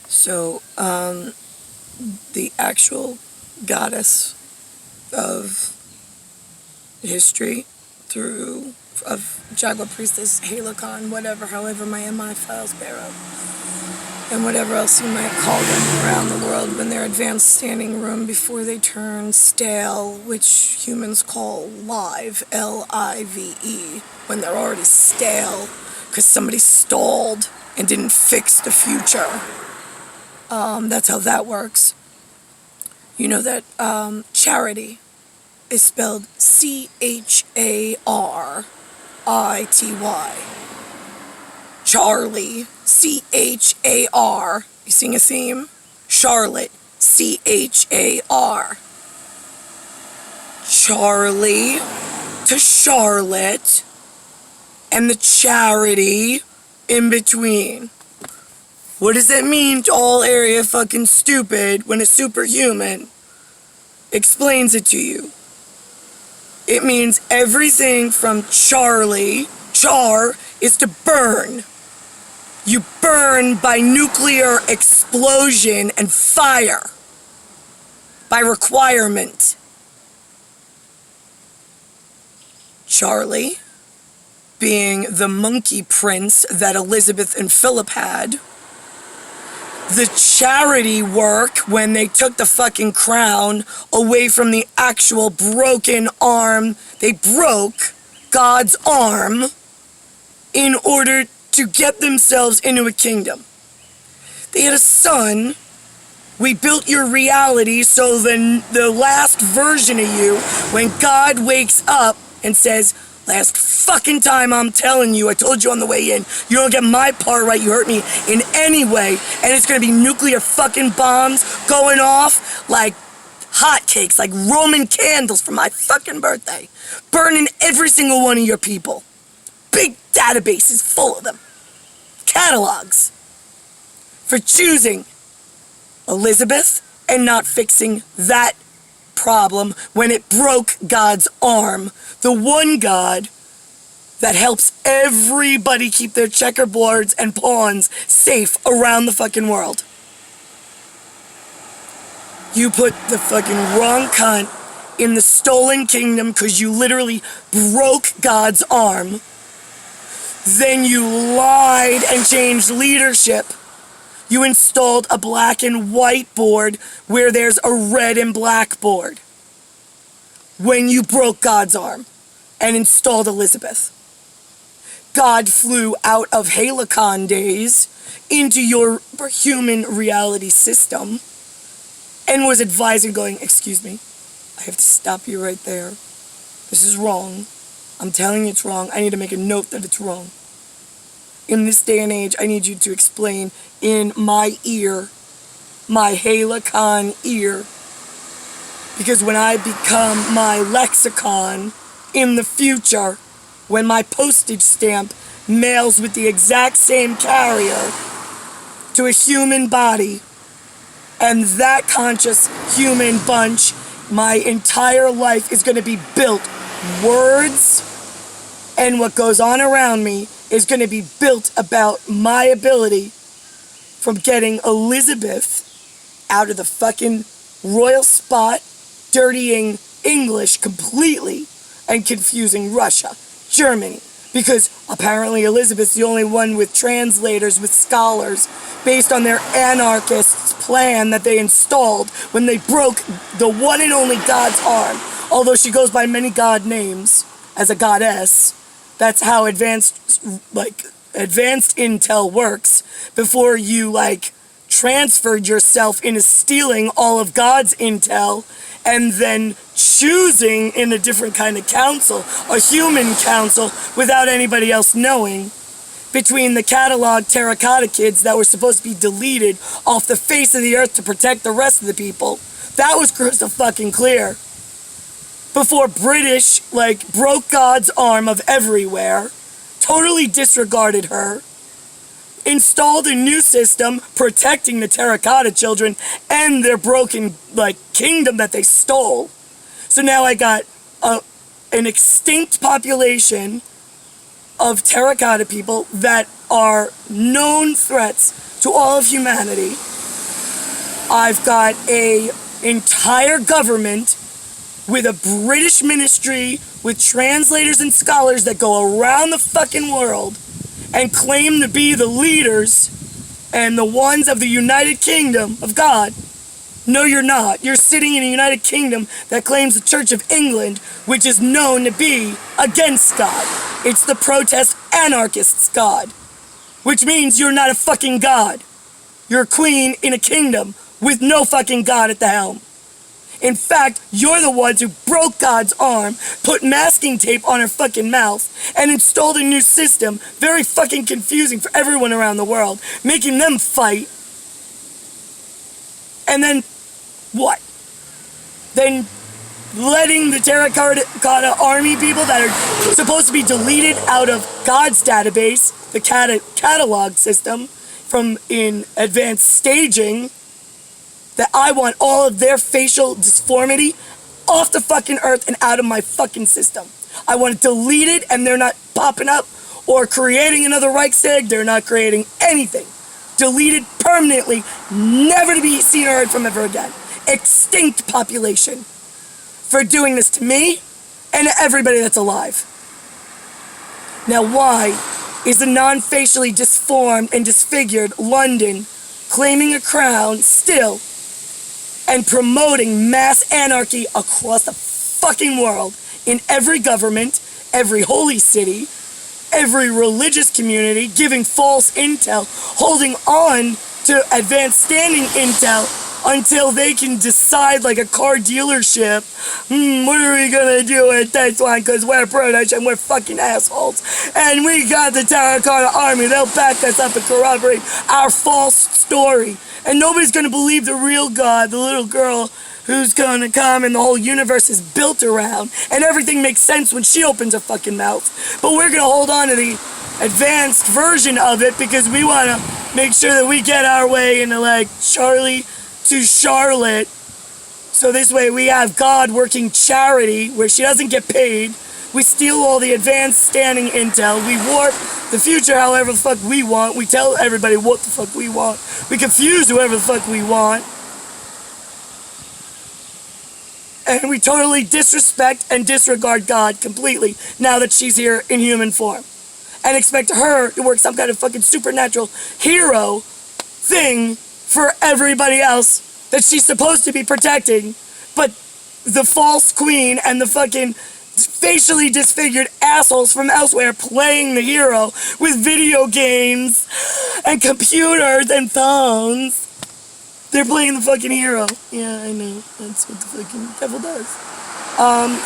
So, the actual goddess of history of Jaguar Priestess, Halakon, whatever, however my MI files bear up, and whatever else you might call them around the world when they're advanced standing room before they turn stale, which humans call live, L-I-V-E, when they're already stale because somebody stalled and didn't fix the future. That's how that works. You know that charity is spelled C-H-A-R-I-T-Y. Charlie, C-H-A-R. You sing a theme? Charlotte, C-H-A-R. Charlie to Charlotte, and the charity in between. What does that mean to all area fucking stupid when a superhuman explains it to you? It means everything from Charlie, char, is to burn. You burn by nuclear explosion and fire. By requirement. Charlie, being the monkey prince that Elizabeth and Philip had. The charity work when they took the fucking crown away from the actual broken arm. They broke God's arm in order to get themselves into a kingdom. They had a son. We built your reality so then the last version of you, when God wakes up and says, last fucking time I'm telling you, I told you on the way in, you don't get my part right, you hurt me in any way, and it's gonna be nuclear fucking bombs going off like hotcakes, like Roman candles for my fucking birthday, burning every single one of your people. Big databases full of them. Catalogs for choosing Elizabeth and not fixing that problem when it broke God's arm. The one God that helps everybody keep their checkerboards and pawns safe around the fucking world. You put the fucking wrong cunt in the stolen kingdom because you literally broke God's arm. Then you lied and changed leadership. You installed a black and white board where there's a red and black board. When you broke God's arm and installed Elizabeth. God flew out of Halakon days into your human reality system and was advising, going, excuse me, I have to stop you right there. This is wrong. I'm telling you it's wrong. I need to make a note that it's wrong. In this day and age, I need you to explain in my ear, my Halakon ear, because when I become my lexicon in the future, when my postage stamp mails with the exact same carrier to a human body, and that conscious human bunch, my entire life is going to be built. Words and what goes on around me is going to be built about my ability from getting Elizabeth out of the fucking royal spot, dirtying English completely, and confusing Russia, Germany, because apparently Elizabeth's the only one with translators, with scholars, based on their anarchists' plan that they installed when they broke the one and only God's arm. Although she goes by many god names as a goddess, that's how advanced intel works. Before you transferred yourself into stealing all of God's intel and then choosing in a different kind of council, a human council, without anybody else knowing, between the catalog terracotta kids that were supposed to be deleted off the face of the earth to protect the rest of the people. That was crystal fucking clear. Before British, broke God's arm of everywhere, totally disregarded her, installed a new system protecting the terracotta children and their broken, kingdom that they stole. So now I got an extinct population of terracotta people that are known threats to all of humanity, I've got a entire government with a British ministry with translators and scholars that go around the fucking world and claim to be the leaders and the ones of the United Kingdom of God. No, you're not. You're sitting in a United Kingdom that claims the Church of England, which is known to be against God. It's the protest anarchists' God, which means you're not a fucking God. You're a queen in a kingdom with no fucking God at the helm. In fact, you're the ones who broke God's arm, put masking tape on her fucking mouth, and installed a new system, very fucking confusing for everyone around the world, making them fight. And then, what? Then letting the terracotta army people that are supposed to be deleted out of God's database, the catalog system, from in advanced staging, that I want all of their facial disformity off the fucking earth and out of my fucking system. I want it deleted, and they're not popping up or creating another Reichstag. They're not creating anything. Deleted permanently, never to be seen or heard from ever again. Extinct population for doing this to me and to everybody that's alive. Now, why is the non-facially disformed and disfigured London claiming a crown still and promoting mass anarchy across the fucking world in every government, every holy city, every religious community, giving false intel, holding on to advanced standing intel until they can decide like a car dealership, what are we gonna do with this one, because we're British and we're fucking assholes, and we got the terracotta army, they'll back us up and corroborate our false story, and nobody's gonna believe the real God, the little girl who's gonna come and the whole universe is built around, and everything makes sense when she opens her fucking mouth. But we're gonna hold on to the advanced version of it because we wanna make sure that we get our way into like Charlie to Charlotte. So this way we have God working charity where she doesn't get paid. We steal all the advanced standing intel. We warp the future however the fuck we want. We tell everybody what the fuck we want. We confuse whoever the fuck we want. And we totally disrespect and disregard God completely now that she's here in human form. And expect her to work some kind of fucking supernatural hero thing for everybody else that she's supposed to be protecting. But the false queen and the fucking facially disfigured assholes from elsewhere playing the hero with video games and computers and phones. They're playing the fucking hero. Yeah, I know. That's what the fucking devil does.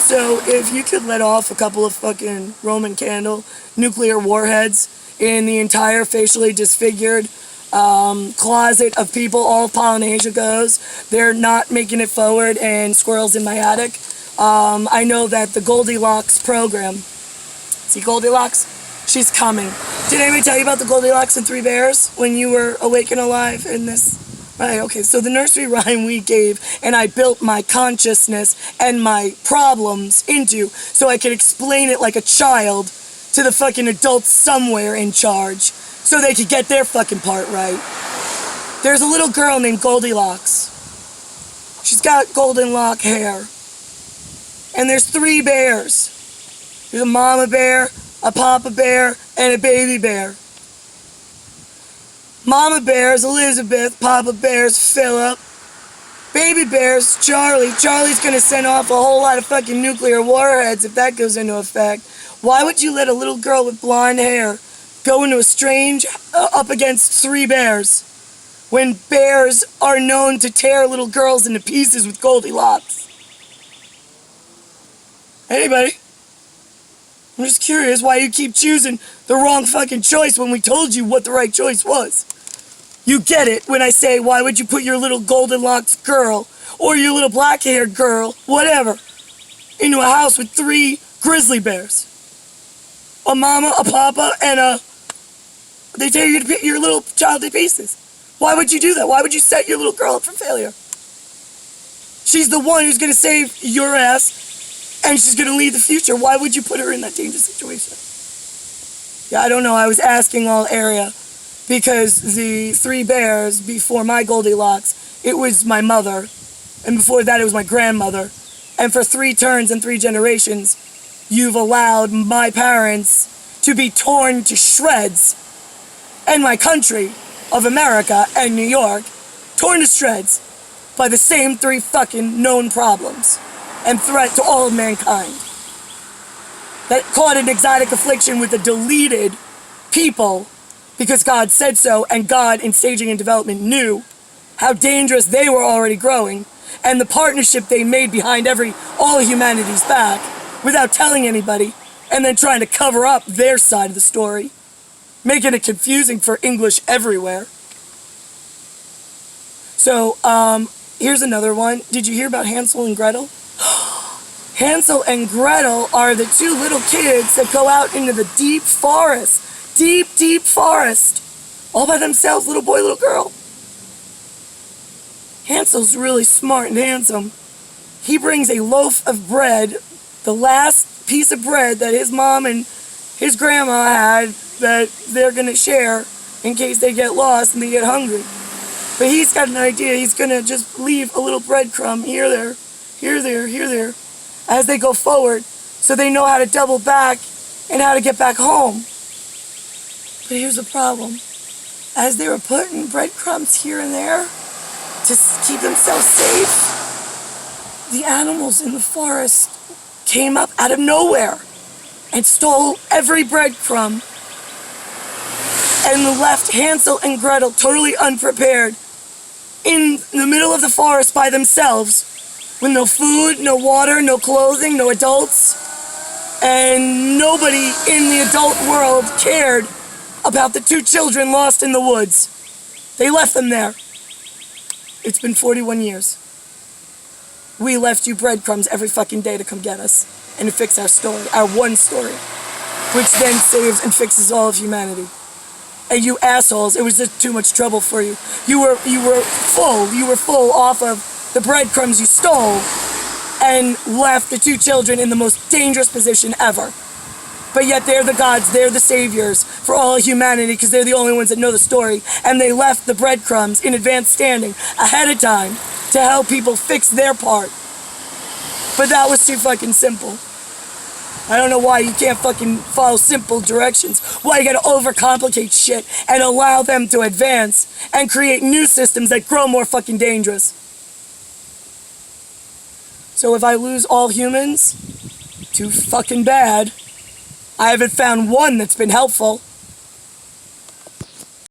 So if you could let off a couple of fucking Roman candle nuclear warheads in the entire facially disfigured closet of people, all of Polynesia goes. They're not making it forward, and squirrels in my attic. I know that the Goldilocks program, see Goldilocks? She's coming. Did anybody tell you about the Goldilocks and Three Bears when you were awake and alive in this? Right, okay, so the nursery rhyme we gave, and I built my consciousness and my problems into so I could explain it like a child to the fucking adults somewhere in charge so they could get their fucking part right. There's a little girl named Goldilocks. She's got golden lock hair. And there's 3 bears. There's a mama bear, a papa bear, and a baby bear. Mama bear's Elizabeth, Papa bear's Philip, baby bear's Charlie. Charlie's gonna send off a whole lot of fucking nuclear warheads if that goes into effect. Why would you let a little girl with blonde hair go into a strange up against 3 bears when bears are known to tear little girls into pieces with Goldilocks? Anybody? I'm just curious why you keep choosing the wrong fucking choice when we told you what the right choice was. You get it when I say, why would you put your little golden-locked girl, or your little black-haired girl, whatever, into a house with 3 grizzly bears? A mama, a papa, and they tear your little child to pieces. Why would you do that? Why would you set your little girl up for failure? She's the one who's gonna save your ass, and she's gonna lead the future. Why would you put her in that dangerous situation? Yeah, I don't know. I was asking all area because the 3 bears before my Goldilocks, it was my mother, and before that it was my grandmother, and for 3 turns and 3 generations, you've allowed my parents to be torn to shreds, and my country of America and New York, torn to shreds by the same 3 fucking known problems and threat to all of mankind. That caught an exotic affliction with the deleted people because God said so, and God in staging and development knew how dangerous they were already growing, and the partnership they made behind all of humanity's back without telling anybody, and then trying to cover up their side of the story, making it confusing for English everywhere. So, here's another one. Did you hear about Hansel and Gretel? Hansel and Gretel are the 2 little kids that go out into the deep forest, deep forest, all by themselves, little boy, little girl. Hansel's really smart and handsome. He brings a loaf of bread, the last piece of bread that his mom and his grandma had that they're gonna share in case they get lost and they get hungry. But he's got an idea. He's gonna just leave a little breadcrumb here, there, here, there, as they go forward, so they know how to double back and how to get back home. But here's the problem. As they were putting breadcrumbs here and there to keep themselves safe, the animals in the forest came up out of nowhere and stole every breadcrumb and left Hansel and Gretel totally unprepared in the middle of the forest by themselves with no food, no water, no clothing, no adults, and nobody in the adult world cared about the 2 children lost in the woods. They left them there. It's been 41 years. We left you breadcrumbs every fucking day to come get us and to fix our story, our one story, which then saves and fixes all of humanity. And you assholes, it was just too much trouble for you. You were full off of the breadcrumbs you stole and left the 2 children in the most dangerous position ever. But yet they're the gods, they're the saviors for all humanity because they're the only ones that know the story, and they left the breadcrumbs in advanced standing ahead of time to help people fix their part. But that was too fucking simple. I don't know why you can't fucking follow simple directions. Why you gotta overcomplicate shit and allow them to advance and create new systems that grow more fucking dangerous. So if I lose all humans, too fucking bad. I haven't found one that's been helpful.